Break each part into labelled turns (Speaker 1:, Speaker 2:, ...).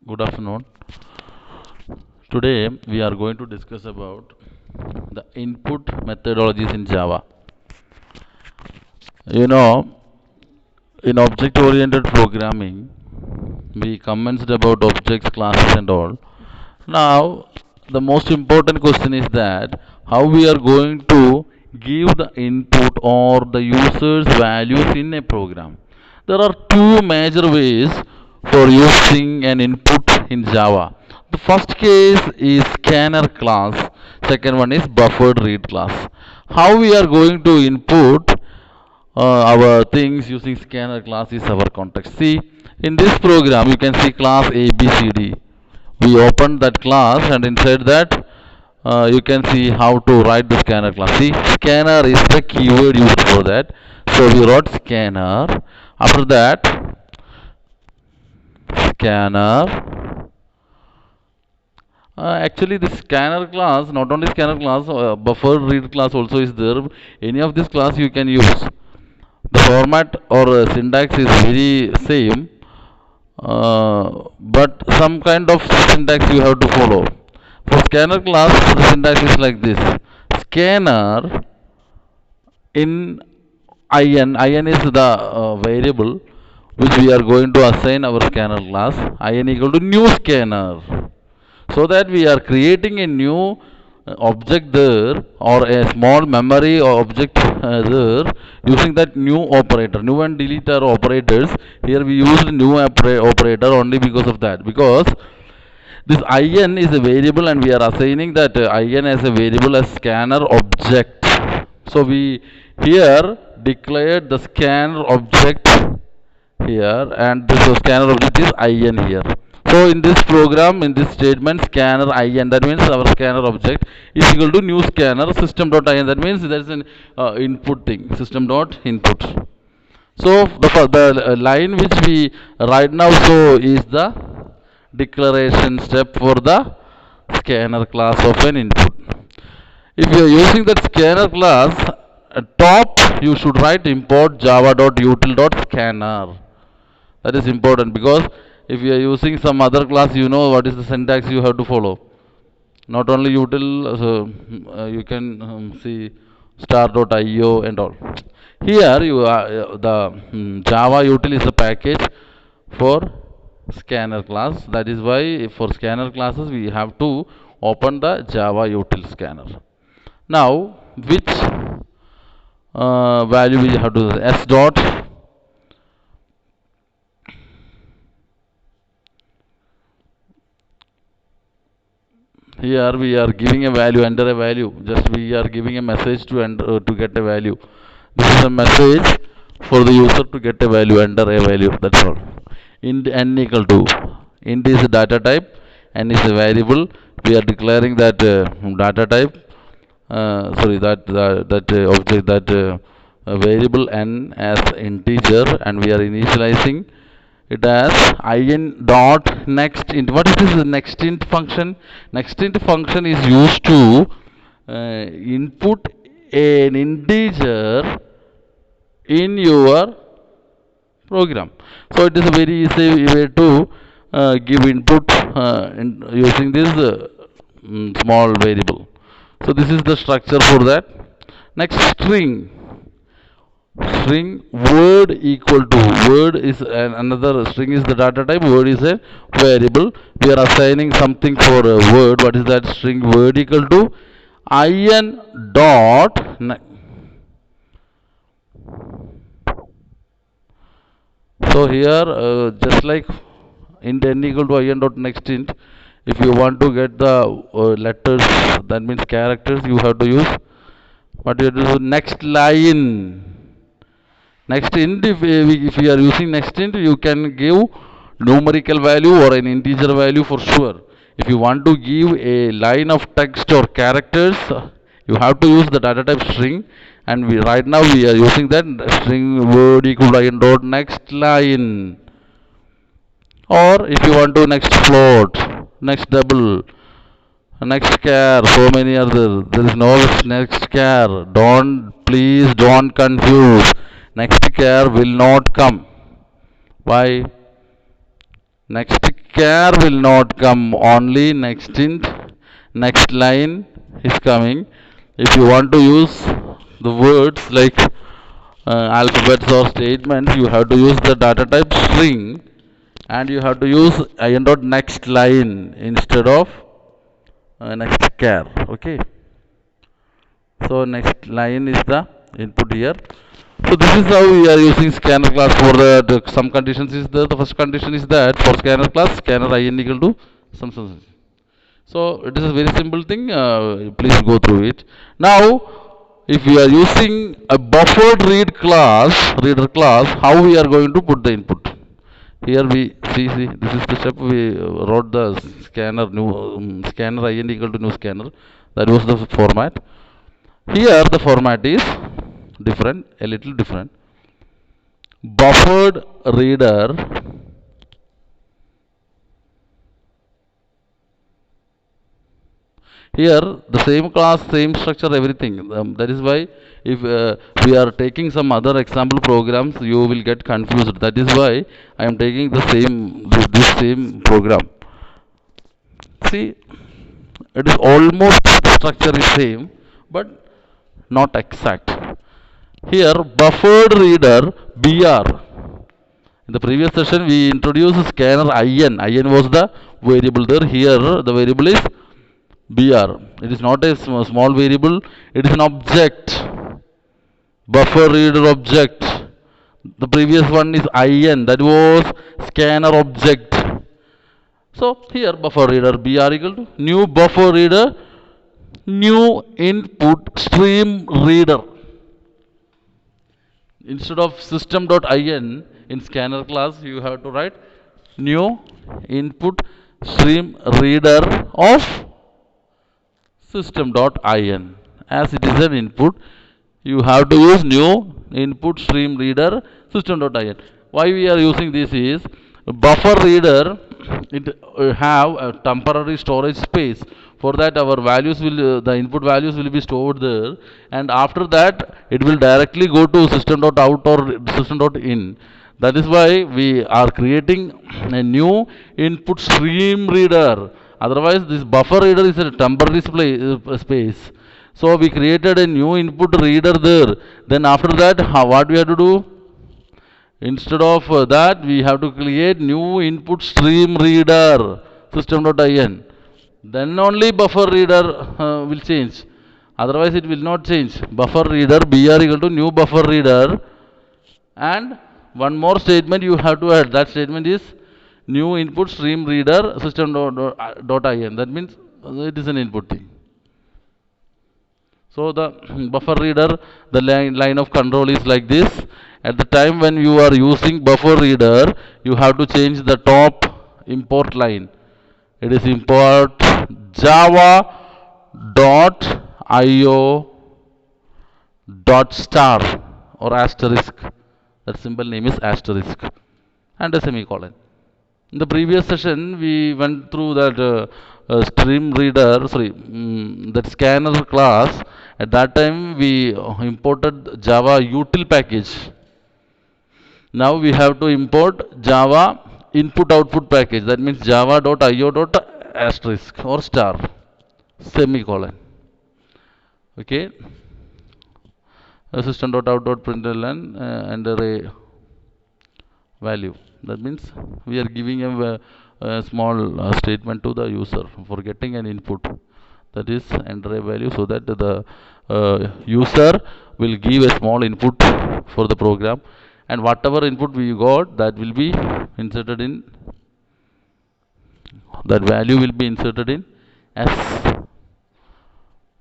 Speaker 1: Good afternoon. Today we are going to discuss about the input methodologies in Java. You know, in object-oriented programming, we commenced about objects, classes, and all. Now, the most important question is that how we are going to give the input or the user's values in a program. There are two major ways for using an input in Java. The first case is scanner class, second one is buffered read class. How we are going to input our things using scanner class is our context. See, in this program you can see class ABCD. We open that class and inside that you can see how to write the scanner class. See, scanner is the keyword used for that. So we wrote scanner. After that, scanner. Actually, the scanner class, not only scanner class, buffer read class also is there. Any of this class you can use. The format or syntax is very same, but some kind of syntax you have to follow. For scanner class, the syntax is like this: scanner in in is the variable which we are going to assign our scanner class. In equal to new scanner, so that we are creating a new object there or a small memory or object there using that new operator. New and delete are operators. Here we used new operator only because of that, because this in is a variable and we are assigning that in as a variable as scanner object. So we here declared the scanner object here, and this scanner object is in here. So in this program, in this statement, scanner in, that means our scanner object is equal to new scanner system.in. That means there is an input thing, system.input. So the line which we right now show is the declaration step for the scanner class of an input. If you are using that scanner class, top you should write import java.util.scanner. That is important, because if you are using some other class, you know what is the syntax you have to follow. Not only util, you can see star.io and all. Here you the Java util is a package for scanner class. That is why for scanner classes we have to open the Java util scanner. Now, which value we have to s dot here we are giving a value, enter a value. Just we are giving a message to enter to get a value. This is a message for the user to get a value, enter a value. That's all. Int n equal to, int is a data type, n is a variable. We are declaring that data type. Sorry, that object, that variable n as integer, and we are initializing it as in dot next int. What is this next int function? Next int function is used to input an integer in your program. So it is a very easy way to give input using this small variable. So this is the structure for that. Next, string word equal to, word is another, string is the data type, word is a variable. We are assigning something for a word. What is that? String word equal to in dot so here just like int n equal to in dot next int, if you want to get the letters, that means characters, you have to use what you do, next line. Next int, if we are using next int, you can give numerical value or an integer value for sure. If you want to give a line of text or characters, you have to use the data type string, and we right now we are using that string word equal to in dot next line. Or if you want to next float, next double, next char, so many other, there is no next char. Please don't confuse. Next char will not come. Why? Next char will not come, only next line is coming. If you want to use the words like alphabets or statements, you have to use the data type string, and you have to use in dot next line instead of next char. Okay, so next line is the input here. So this is how we are using scanner class for some conditions is there. The first condition is that for scanner class, scanner in equal to some. So it is a very simple thing. Please go through it. Now, if we are using a buffered reader class, how we are going to put the input? Here we see this is the step we wrote the scanner in equal to new scanner. That was the format. Here the format is different, a little different. Buffered reader here the same class, same structure, everything. That is why if we are taking some other example programs, you will get confused. That is why I am taking this same program. See, it is almost the structure is same, but not exact. Here buffered reader BR. In the previous session we introduced scanner IN. IN was the variable there. Here the variable is BR. It is not a small variable. It is an object. Buffer reader object. The previous one is IN. That was scanner object. So here buffer reader BR equal to new buffer reader, new input stream reader. Instead of system.in in scanner class, you have to write new input stream reader of system.in. As it is an input, you have to use new input stream reader system.in. Why we are using this is buffer reader, it have a temporary storage space. For that our values will the input values will be stored there, and after that it will directly go to system.out or system.in. That is why we are creating a new input stream reader. Otherwise this buffer reader is a temporary space. So we created a new input reader there. Then after that what we have to do? Instead of that we have to create new input stream reader system.in. Then only buffer reader will change. Otherwise it will not change. Buffer reader BR equal to new buffer reader, and one more statement you have to add. That statement is new input stream reader system.in. That means it is an input thing. So the buffer reader, the line of control is like this. At the time when you are using buffer reader, you have to change the top import line. It is import java.io dot star or asterisk. That symbol name is asterisk and a semicolon. In the previous session, we went through that stream reader, that scanner class. At that time, we imported Java util package. Now we have to import Java input output package. That means java.io.asterisk or star semicolon. Okay. System.out.println and array value. That means we are giving a small statement to the user for getting an input, that is enter a value, so that the user will give a small input for the program, and whatever input we got, that will be inserted in, that value will be inserted in S.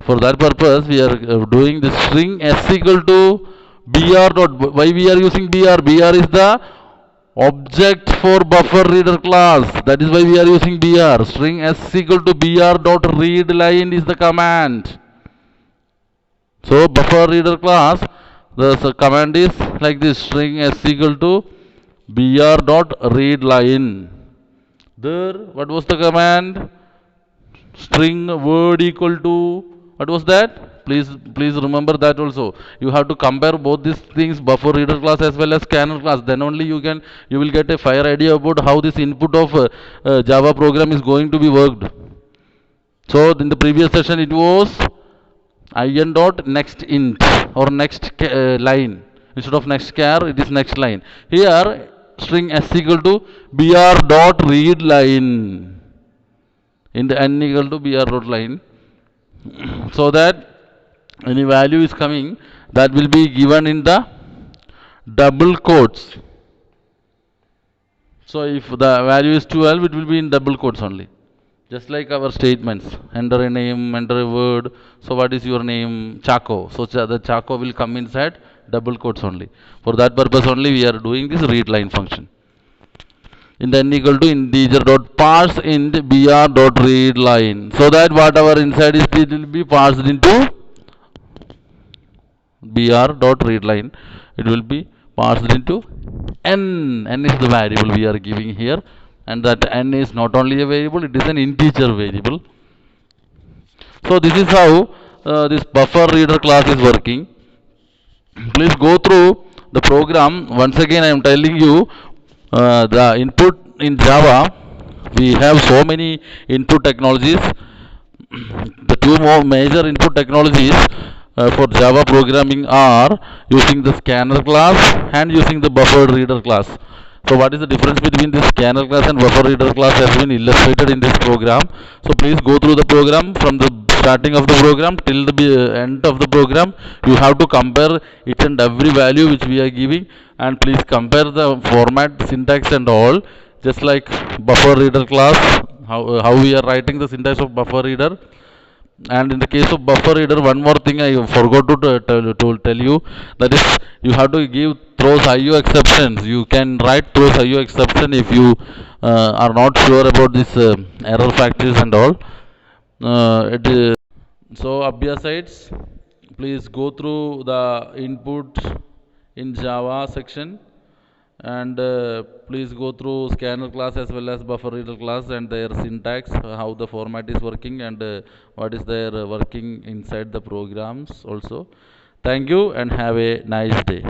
Speaker 1: For that purpose we are doing the string S equal to BR dot. Why we are using BR? BR is the object for buffer reader class. That is why we are using BR. String S equal to BR dot read line is the command. So buffer reader class, the command is like this: string S equal to BR dot read line. There, what was the command? String word equal to, what was that? Please remember that also. You have to compare both these things, buffer reader class as well as scanner class. Then only you will get a fair idea about how this input of Java program is going to be worked. So in the previous session it was in dot next int or next line. Instead of next char, it is next line. Here string s equal to br dot read line. In the n equal to br dot line, so that any value is coming, that will be given in the double quotes. So if the value is 12, it will be in double quotes only. Just like our statements, enter a name, enter a word. So what is your name? Chaco. So the Chaco will come inside double quotes only. For that purpose only we are doing this read line function. In the n equal to integer dot parse int br dot read line. So that whatever inside is, it will be parsed into br dot read line. It will be parsed into n. N is the variable we are giving here, and that n is not only a variable, it is an integer variable. So this is how this buffer reader class is working. Please go through the program. Once again I am telling you, the input in Java, we have so many input technologies. The two more major input technologies for Java programming are using the scanner class and using the buffer reader class. So what is the difference between this scanner class and buffer reader class has been illustrated in this program. So please go through the program from the starting of the program till the end of the program. You have to compare each and every value which we are giving, and please compare the format, syntax and all, just like buffer reader class, how we are writing the syntax of buffer reader. And in the case of buffer reader, one more thing I forgot to tell you, that is you have to give throws IO exceptions. You can write throws IO exception if you are not sure about this error factors and all. So Abhyasites, please go through the input in Java section, and please go through scanner class as well as buffer reader class and their syntax, how the format is working, and what is their working inside the programs also. Thank you and have a nice day.